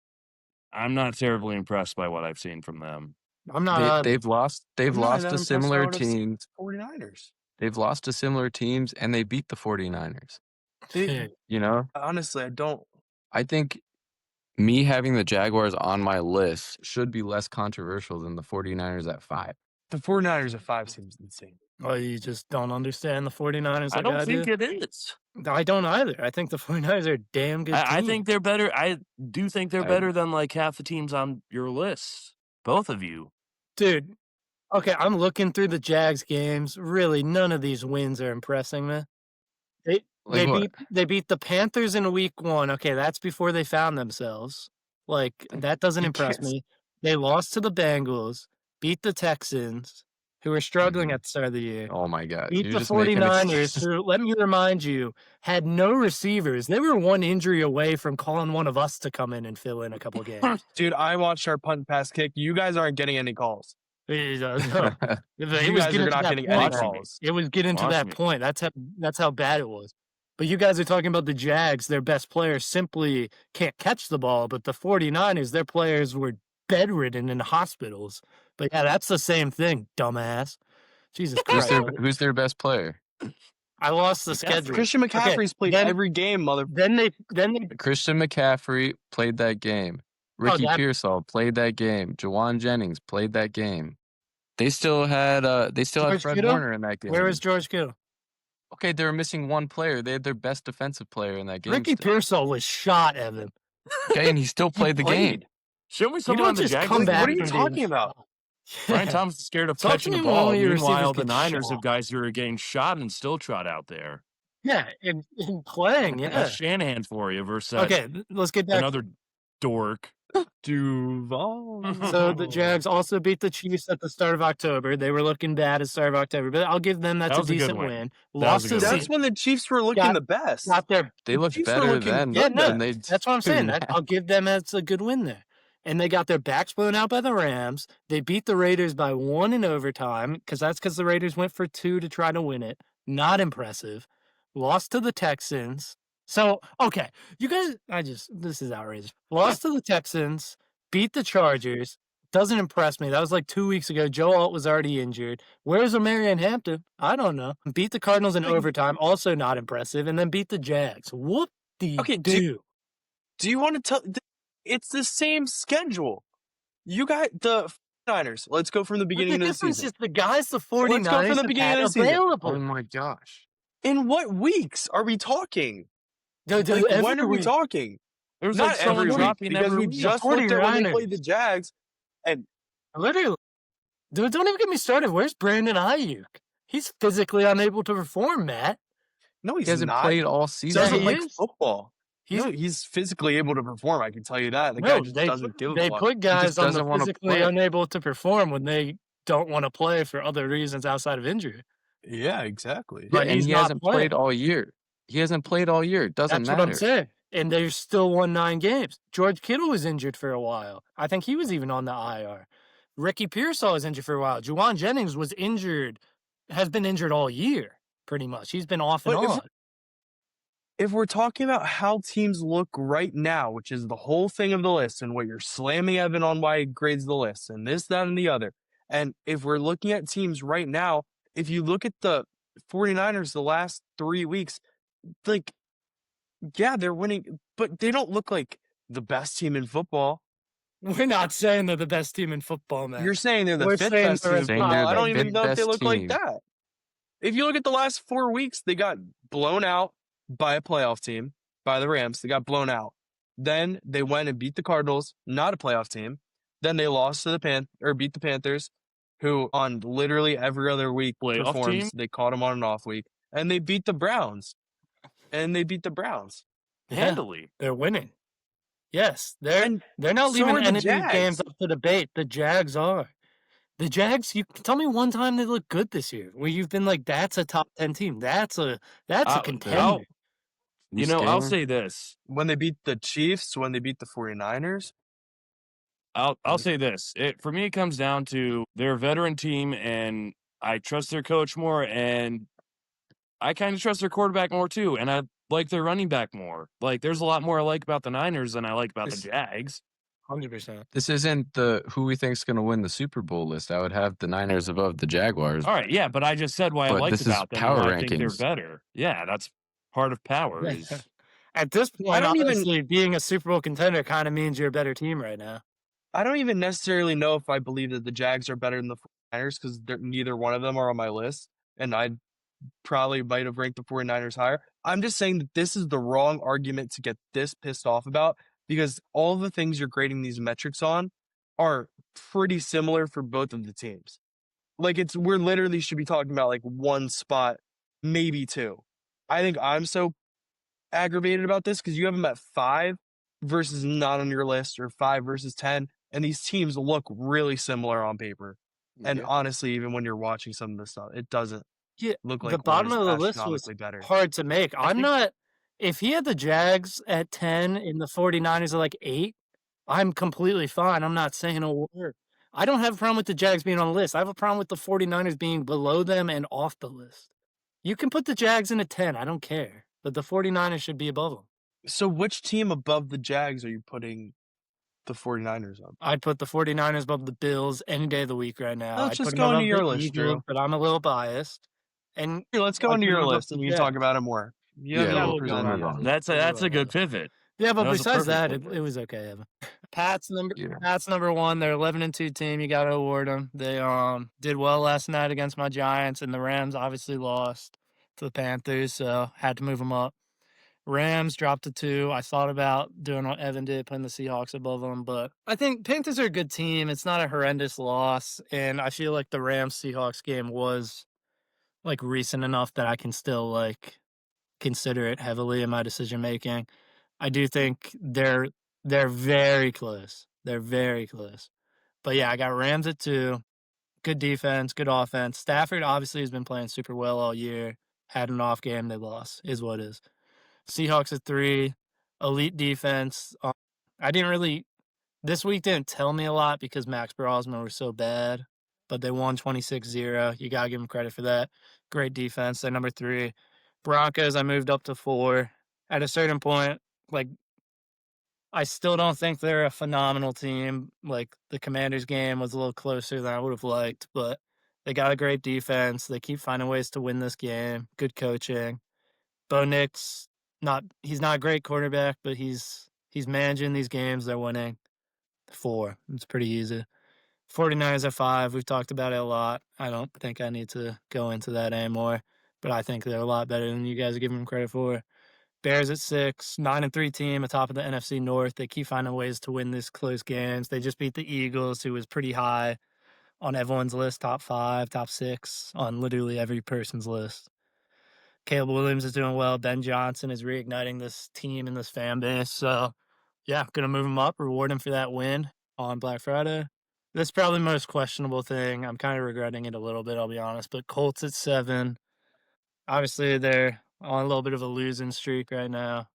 I'm not terribly impressed by what I've seen from them. I'm not. they've lost I'm not to that impressed similar by what I've seen. teams. 49ers. They've lost to similar teams and they beat the 49ers. They, You know? honestly, I don't. I think me having the Jaguars on my list should be less controversial than the 49ers at 5. The 49ers at 5 seems insane. Oh, you just don't understand the 49ers I like don't I think do? it is. I don't either. I think the 49ers are a damn good team. I think they're better. I do think they're better than like half the teams on your list. Both of you. Dude, okay, I'm looking through the Jags games. Really, none of these wins are impressing me. They beat the Panthers in week 1. Okay, that's before they found themselves. Like, that doesn't impress me. They lost to the Bengals, beat the Texans, who were struggling at the start of the year. Oh my God. Beat You're the just making 49ers, who, let me remind you, had no receivers. They were one injury away from calling one of us to come in and fill in a couple games. Dude, I watched our punt pass kick. You guys aren't getting any calls. No. You It was guys getting are to not that getting any point. calls. It was getting to Watch that me. point. That's how bad it was. But you guys are talking about the Jags. Their best players simply can't catch the ball. But the 49ers, their players were bedridden in hospitals. But yeah, that's the same thing, dumbass. Jesus Christ. Who's their best player? I lost the McCaffrey. schedule. Christian McCaffrey's played then- every game, mother. Then they Christian McCaffrey played that game. Ricky Pearsall played that game. Jawan Jennings played that game. They still had George Fred Kittle? Warner in that game. where was George Kittle? Okay, they were missing one player. They had their best defensive player in that game. Ricky still. Pearsall was shot, Evan. Okay, and he still played the game. Shouldn't we You someone don't on the just Jags? come back. What are you from talking being about? shot. Brian Thomas is scared of Talk to catching me the when ball. one of your Meanwhile, receivers the gets Niners shot. have guys who are getting shot and still trot out there. Yeah, in playing, yeah. That's Shanahan for you versus that Okay, let's get back. another dork. Duval. So the Jags also beat the Chiefs at the start of October. They were looking bad at the start of October, but I'll give them that's That a was a good decent win. win. That Lost was a to good the win. That's when the Chiefs were looking Got- the best. got their They looked Chiefs were better looking then good. than they That's what I'm do saying. now. I'll give them as a good win there. And they got their backs blown out by the Rams. They beat the Raiders by 1 in overtime because the Raiders went for 2 to try to win it. Not impressive. Lost to the Texans. So, okay, you guys, this is outrageous. Lost to the Texans, beat the Chargers. Doesn't impress me. That was like 2 weeks ago. Joe Alt was already injured. Where's Marion Hampton? I don't know. Beat the Cardinals in overtime. Also not impressive. And then beat the Jags. Whoop the Okay, do. Do you want to tell? It's the same schedule. You got the Niners. Let's go from the beginning of the difference season. is the guys, the 49ers, Let's go from the have beginning had of the season. available. Oh my gosh. In what weeks are we talking? Dude, Like, every when are we week. talking? There's Not like someone every week, dropping because every we week. just looked at when they 49ers. played the Jags. Literally. Dude, don't even get me started. Where's Brandon Ayuk? He's physically unable to perform, Matt. No, He he's hasn't not. played all He season. doesn't he like is. football. He's, He's physically able to perform. I can tell you that. The guy just doesn't give a they fuck. put guys on doesn't the wanna physically play. unable to perform when they don't want to play for other reasons outside of injury. Yeah, exactly. Yeah, But and he's he not hasn't playing. played all year. He hasn't played all year. It doesn't That's matter. what I'm saying. And they've still won 9 games. George Kittle was injured for a while. I think he was even on the IR. Ricky Pearsall was injured for a while. Juwan Jennings was injured, has been injured all year, pretty much. He's been off and But on. if we're talking about how teams look right now, which is the whole thing of the list, and what you're slamming Evan on why he grades the list, and this, that, and the other, and if we're looking at teams right now, if you look at the 49ers the last 3 weeks, like, yeah, they're winning, but they don't look like the best team in football. We're not saying they're the best team in football, man. You're saying they're the We're fifth saying best they're team in saying football. they're I the don't even fifth know if they best look like team. that. If you look at the last 4 weeks, they got blown out by a playoff team, by the Rams. They got blown out. Then they went and beat the Cardinals, not a playoff team. Then they lost to beat the Panthers, who on literally every other week Playoff performs. team? They caught them on an off week. And they beat the Browns. Yeah, Handily. they're winning. Yes, they're And not so leaving are the any of these games Jags. up to debate. The Jags are. The Jags, you tell me one time they look good this year where you've been like, that's a top 10 team. That's a contender. You know, I'll Scaling? say this. When they beat the Chiefs, when they beat the 49ers, I'll say this. For me, it comes down to they're a veteran team, and I trust their coach more, and I kind of trust their quarterback more too, and I like their running back more. Like, there's a lot more I like about the Niners than I like about the Jags. 100%. This isn't the who we think's going to win the Super Bowl list. I would have the Niners above the Jaguars. All right, yeah, but I just said why I But liked this is about them. power And I think they're rankings. better. Yeah, that's part of power. Is At this point, don't even- honestly, being a Super Bowl contender kind of means you're a better team right now. I don't even necessarily know if I believe that the Jags are better than the 49ers because neither one of them are on my list, and I probably might have ranked the 49ers higher. I'm just saying that this is the wrong argument to get this pissed off about because all the things you're grading these metrics on are pretty similar for both of the teams. Like we're literally should be talking about like one spot, maybe two. I think I'm so aggravated about this because you have them at 5 versus not on your list or 5 versus 10. And these teams look really similar on paper. And honestly, even when you're watching some of this stuff, it doesn't look like the bottom one of is the list was astronomically better. hard to make. If he had the Jags at 10 and the 49ers at like 8, I'm completely fine. I'm not saying a word. I don't have a problem with the Jags being on the list. I have a problem with the 49ers being below them and off the list. You can put the Jags in a 10. I don't care. But the 49ers should be above them. So which team above the Jags are you putting the 49ers on? I'd put the 49ers above the Bills any day of the week right now. Let's I'd just put go them into above your the list, Eagles, Drew. but I'm a little biased. And Here, let's go I'd into put your them above list the and we can Jets. talk about it more. You have Yeah, that we'll one present going it on. on. That's a good pivot. Yeah, but That was a besides perfect that, pivot. it was okay, Evan. Pat's number Yeah. 1. They're 11-2 team. You got to award them. They did well last night against my Giants, and the Rams obviously lost to the Panthers, so had to move them up. Rams dropped to 2. I thought about doing what Evan did, putting the Seahawks above them, but I think Panthers are a good team. It's not a horrendous loss, and I feel like the Rams-Seahawks game was like recent enough that I can still like consider it heavily in my decision making. I do think they're very close. They're very close. But yeah, I got Rams at 2. Good defense, good offense. Stafford obviously has been playing super well all year. Had an off game, they lost. Is what is. Seahawks at 3. Elite defense. This week didn't tell me a lot because Max Brosman were so bad, but they won 26-0. You got to give them credit for that. Great defense. They're number 3. Broncos, I moved up to 4. At a certain point, like, I still don't think they're a phenomenal team. Like, the Commanders game was a little closer than I would have liked, but they got a great defense. They keep finding ways to win this game. Good coaching. Bo Nix, he's not a great quarterback, but he's managing these games. They're winning. 4. It's pretty easy. 49ers at 5. We've talked about it a lot. I don't think I need to go into that anymore, but I think they're a lot better than you guys are giving them credit for. Bears at 6, 9-3 team atop of the NFC North. They keep finding ways to win these close games. They just beat the Eagles, who was pretty high on everyone's list, top 5, top 6, on literally every person's list. Caleb Williams is doing well. Ben Johnson is reigniting this team and this fan base. So, yeah, going to move him up, reward him for that win on Black Friday. This is probably the most questionable thing. I'm kind of regretting it a little bit, I'll be honest. But Colts at 7. Obviously, they're on a little bit of a losing streak right now.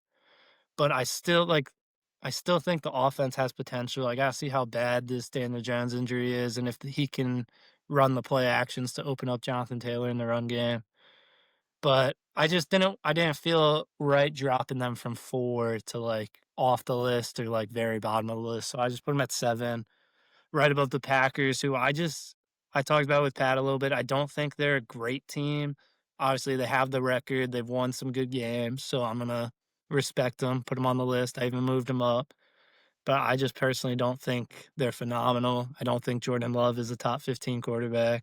But I still think the offense has potential. I got to see how bad this Daniel Jones injury is and if he can run the play actions to open up Jonathan Taylor in the run game. But I didn't feel right dropping them from 4 to like off the list or like very bottom of the list. So I just put them at 7, right above the Packers, who I talked about with Pat a little bit. I don't think they're a great team. Obviously, they have the record. They've won some good games, so I'm going to respect them, put them on the list. I even moved them up. But I just personally don't think they're phenomenal. I don't think Jordan Love is a top 15 quarterback.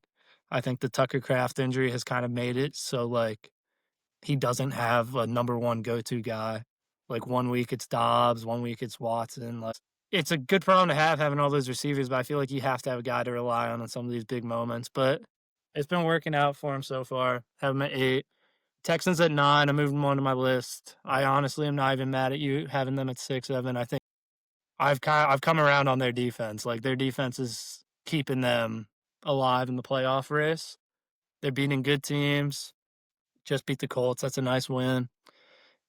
I think the Tucker Kraft injury has kind of made it so, like, he doesn't have a number 1 go-to guy. Like, 1 week it's Dobbs, 1 week it's Watson. Like, it's a good problem to have, having all those receivers, but I feel like you have to have a guy to rely on some of these big moments. But it's been working out for him so far. Have him at 8. Texans at 9. I moved them onto my list. I honestly am not even mad at you having them at 6, Evan. I think I've come around on their defense. Like, their defense is keeping them alive in the playoff race. They're beating good teams. Just beat the Colts. That's a nice win.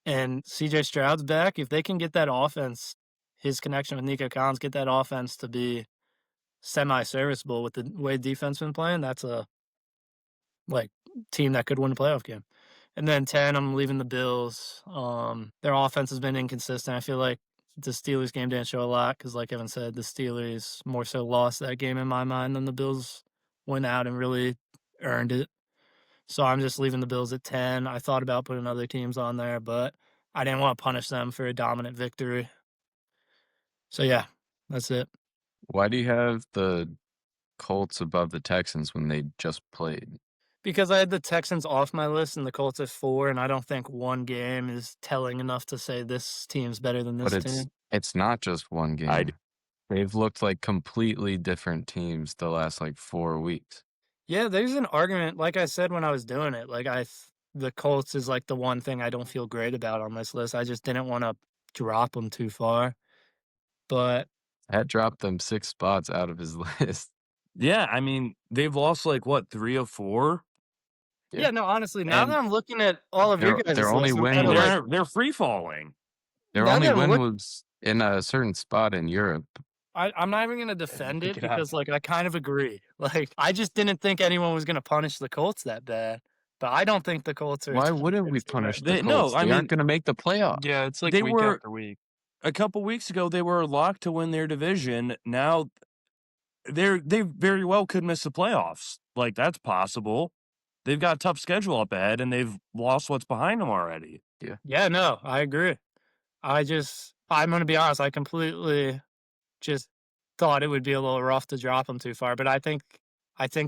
And CJ Stroud's back. If they can get that offense, his connection with Nico Collins, get that offense to be semi-serviceable with the way defense been playing, that's a team that could win a playoff game. And then 10, I'm leaving the Bills. Their offense has been inconsistent. I feel like the Steelers game didn't show a lot because, like Evan said, the Steelers more so lost that game in my mind than the Bills went out and really earned it. So I'm just leaving the Bills at 10. I thought about putting other teams on there, but I didn't want to punish them for a dominant victory. So yeah, that's it. Why do you have the Colts above the Texans when they just played? Because I had the Texans off my list and the Colts at 4, and I don't think one game is telling enough to say this team's better than But this team. it's not just one game. They've looked like completely different teams the last like 4 weeks. Yeah, there's an argument. Like I said when I was doing it, like the Colts is like the one thing I don't feel great about on this list. I just didn't want to drop them too far. But That dropped them 6 spots out of his list. Yeah, I mean, they've lost like what, 3 of 4? yeah, no, honestly, now And that I'm looking at all of your guys' their only lists, I'm win kinda was- like, they're free falling. Their Now only that I win look- was in a certain spot in Europe. I'm not even gonna defend pick it it up. because like I kind of agree. Like I just didn't think anyone was gonna punish the Colts that bad. But I don't think the Colts are. Why wouldn't we punish the They- no, Colts? I They mean- aren't going to make the playoffs. Yeah, it's like They week were- after week. A couple weeks ago, they were locked to win their division. Now, they very well could miss the playoffs. Like that's possible. They've got a tough schedule up ahead, and they've lost what's behind them already. Yeah, no, I agree. I'm gonna be honest. I completely just thought it would be a little rough to drop them too far. But I think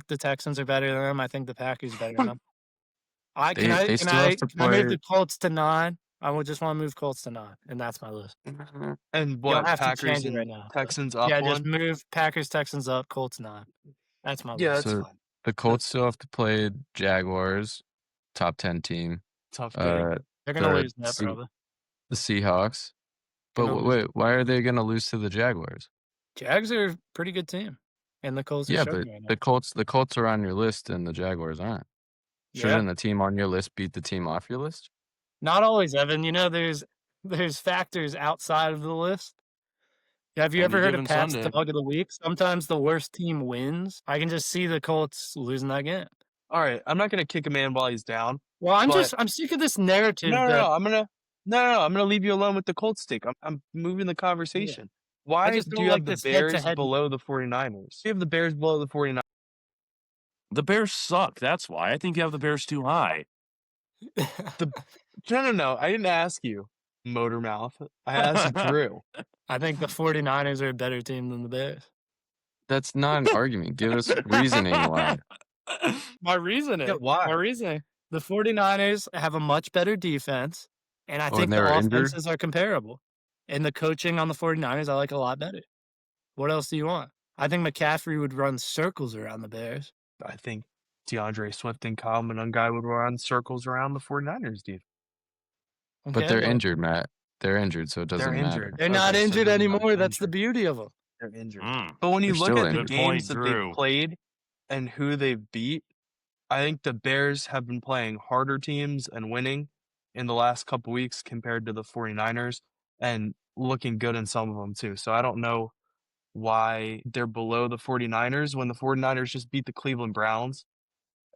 the Texans are better than them. I think the Packers are better than them. They still have to Can I move play- the Colts to 9? I would just want to move Colts to 9, and that's my list. And You what, don't have to Packers change it and right now. Texans up Yeah, one? just move Packers, Texans up, Colts 9. That's my Yeah, list. that's So- fine. The Colts still have to play Jaguars, top 10 team, Tough getting. They're gonna the lose that Se- probably. the Seahawks. But Gonna lose. wait, why are they going to lose to the Jaguars? Jags are a pretty good team, and the Colts are Yeah, struggling but right now. the Colts are on your list and the Jaguars aren't. Yeah. Shouldn't the team on your list beat the team off your list? Not always, Evan. You know, there's factors outside of the list. Have you Any ever heard of given Pat's Sunday. Dog of the Week? Sometimes the worst team wins. I can just see the Colts losing that game. All right, I'm not gonna kick a man while he's down. Well, I'm But- sick of this narrative. No, that, I'm gonna leave you alone with the Colts stick. I'm moving the conversation. Why just do don't you like have the this Bears head-to-head- below the 49ers? You have the Bears below the 49ers. The Bears suck. That's why I think you have the Bears too high. No. I didn't ask you, Motor Mouth. I asked Drew. I think the 49ers are a better team than the Bears. That's not an argument. Give us reasoning why. My reasoning. Yeah, why? My reasoning. The 49ers have a much better defense, and I Oh, think and they the were injured? offenses are comparable. And the coaching on the 49ers I like a lot better. What else do you want? I think McCaffrey would run circles around the Bears. I think DeAndre Swift and Kyle Monangai would run circles around the 49ers, dude. But Okay, they're well, injured, Matt. They're injured, so it doesn't They're matter. injured. They're not Okay, so injured they're not anymore. That's the injured. beauty of them. They're injured. Mm. But when you They're look still at the injured. Good point, games that Drew. they've played and who they've beat, I think the Bears have been playing harder teams and winning in the last couple weeks compared to the 49ers and looking good in some of them too. So I don't know why they're below the 49ers when the 49ers just beat the Cleveland Browns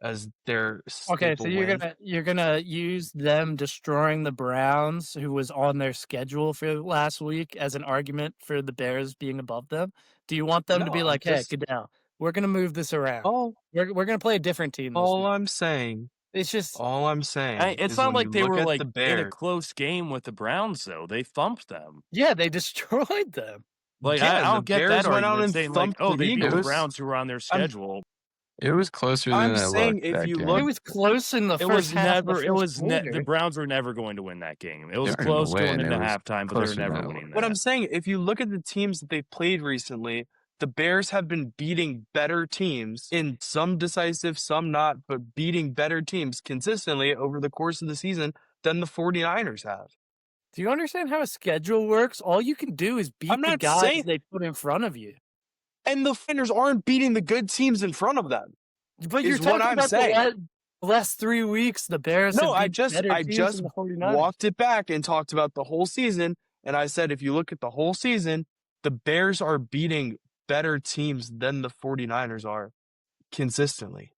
as their Okay, so staple win. you're gonna use them destroying the Browns, who was on their schedule for last week, as an argument for the Bears being above them. Do you want them to No, be I'm like, "Hey, just- Goodell, we're gonna move this around. all We're gonna play a different team this all week." I'm saying, It's just all I'm saying It's is not when like you they look were at like the in a Bears, close game with the Browns, though. They thumped them. yeah, they destroyed them. Like Yeah, I and don't the get Bears that went out argument and saying like, thumped oh, the they beat the Eagles. Browns who were on their schedule. It was closer I'm than it saying looked if that you game. look- It was close in the It first was half of the never. It first was the quarter. Browns were never going to win that game. It was They were gonna close win, going it into was halftime, but they were closer than never it winning looked. What that. I'm saying, if you look at the teams that they've played recently, the Bears have been beating better teams in some decisive, some not, but beating better teams consistently over the course of the season than the 49ers have. Do you understand how a schedule works? All you can do is beat I'm the not guys saying- they put in front of you. And the 49ers aren't beating the good teams in front of them. But you're Is what talking I'm about saying. the last 3 weeks, the Bears No, have I beat just better teams than the 49ers. walked it back and talked about the whole season. And I said, if you look at the whole season, the Bears are beating better teams than the 49ers are consistently.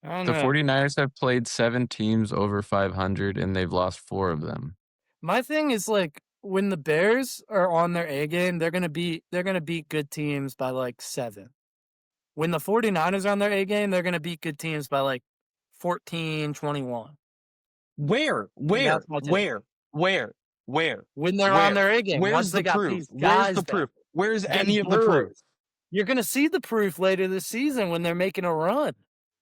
I don't The know. 49ers have played 7 teams over 500, and they've lost 4 of them. My thing is like when the Bears are on their A game, they're gonna beat good teams by like 7. When the 49ers are on their A game, they're gonna beat good teams by like 14, 21. Where? that's my take. Where? Where? when they're on their A game. Where's Once they the got proof? these Where's guys the back. proof? Where's Them any of the proof? Brewers. You're gonna see the proof later this season when they're making a run.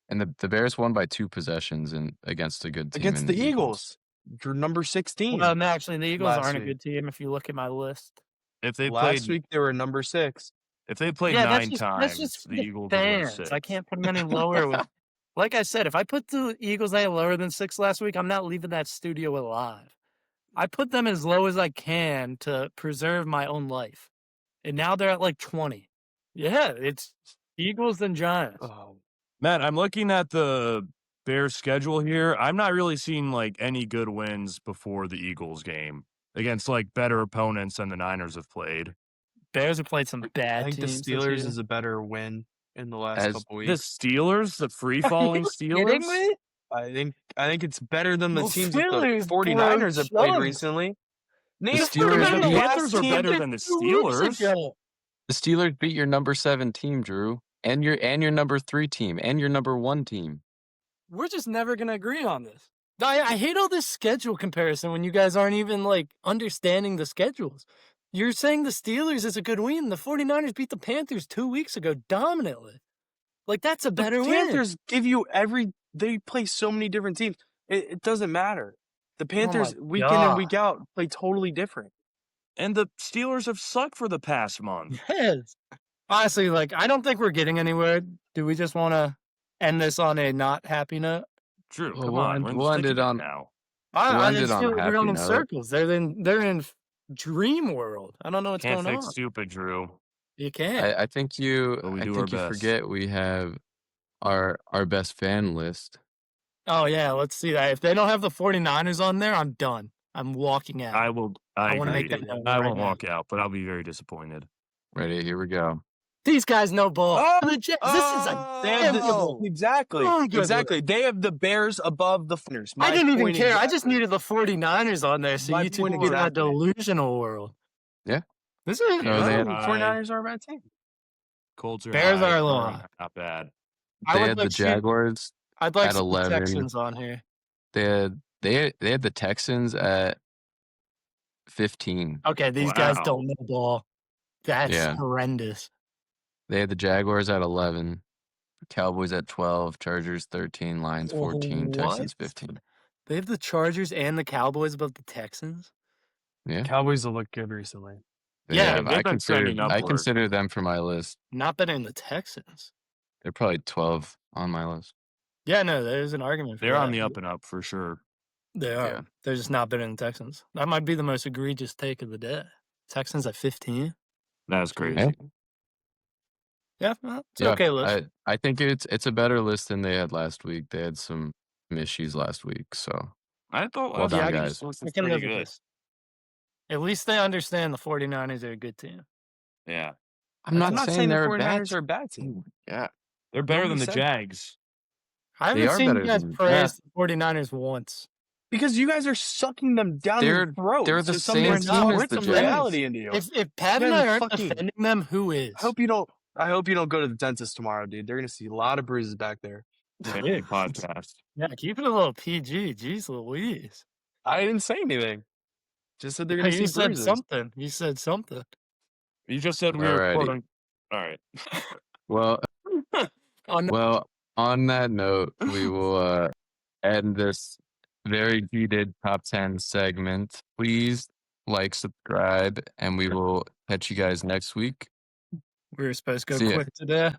And the Bears won by 2 possessions against a good team. Against in the Eagles. Your number 16. Well, no, actually, the Eagles last aren't a week. good team if you look at my list. If they Last played, week they were number 6. if they played Yeah, 9 that's times, just the the Eagles would win fans. 6. I can't put them any lower. Like I said, if I put the Eagles any lower than 6 last week, I'm not leaving that studio alive. I put them as low as I can to preserve my own life. And now they're at like 20. Yeah, it's Eagles and Giants. Oh, Matt, I'm looking at the Bears schedule here. I'm not really seeing like any good wins before the Eagles game against like better opponents than the Niners have played. Bears have played some I bad think the teams. Steelers is a better win in the last As- couple The weeks. Steelers, the free falling Kidding Steelers. me? I think it's better than the Well, teams that the Steelers 49ers have played broke recently. Name The three Steelers of beat- The last Panthers are team- better than the 2 weeks Steelers. ago. The Steelers beat your number 7 team, Drew, and your number 3 team, and your number 1 team. We're just never going to agree on this. I hate all this schedule comparison when you guys aren't even like understanding the schedules. You're saying the Steelers is a good win. The 49ers beat the Panthers 2 weeks ago dominantly. Like, that's a better the win. Panthers give you they play so many different teams. It doesn't matter. The Panthers week in and week out play totally different. And the Steelers have sucked for the past month. Yes. Honestly, like, I don't think we're getting anywhere. Do we just want to end this on a not happy note? Drew, Well, come we'll on. end- We're in we'll end the it thick of on- now. I ended just on a feel like we're happy going in note. circles. They're in dream world. I don't know what's Can't going fix on. stupid, Drew. You can't. I think you But we I do think our you best. forget we have our best fan list. Oh, yeah, let's see that. If they don't have the 49ers on there, I'm done. I'm walking out. I will. I wanna make agree. that known I right won't now. walk out, but I'll be very disappointed. Ready? Here we go. These guys know ball. Oh, The Jets- this is a They have damnable. exactly. Damn good Exactly. They have the Bears above the Niners. I didn't even care. I just exactly. needed the 49ers on there so My you two point could get out of exactly. delusional world. Yeah. This is No, they had- 49ers are a bad team. Colts are Bears high, are a little Browns high. not bad. I They would had the like see- Jaguars. I'd like at some 11. Texans on here. They had the Texans at 15. Okay, these guys Wow. don't know ball. That's Yeah. horrendous. They had the Jaguars at 11, Cowboys at 12, Chargers 13, Lions 14, Texans What? 15. They have the Chargers and the Cowboys above the Texans? Yeah. Cowboys have looked good recently. They Yeah, have. they've I been trending I upward. consider them for my list. Not better than the Texans. They're probably 12 on my list. Yeah, no, there's an argument for They're that. on the up and up for sure. They are. Yeah. They're just not better than the Texans. That might be the most egregious take of the day. Texans at 15? That's crazy. Hey. Yeah, well, it's Yeah, okay list. I think it's a better list than they had last week. They had some issues last week, so I thought Well last done, week's guys. list I was can pretty live with good. this. At least they understand the 49ers are a good team. Yeah. I'm not saying the they're a bad 49ers are a bad team. Yeah. They're better than Nobody the said that. Jags. I They haven't are seen you better guys than- praise the 49ers once. Because you guys are sucking them down They're- your throats. they're the So something same wrong team as with the some Jags. reality into you. If Pat You and guys I are aren't fucking- defending them, who is? I hope you don't go to the dentist tomorrow, dude. They're gonna see a lot of bruises back there. Big podcast. Yeah, keep it a little PG. Jeez Louise. I didn't say anything. Just said they're gonna You see said bruises. something. You said something. You just said we were Alrighty. quoting. All right. well, Oh, no. well, on that note, we will end this very heated top 10 segment. Please like, subscribe, and we will catch you guys next week. We were supposed to See go ya. quick today.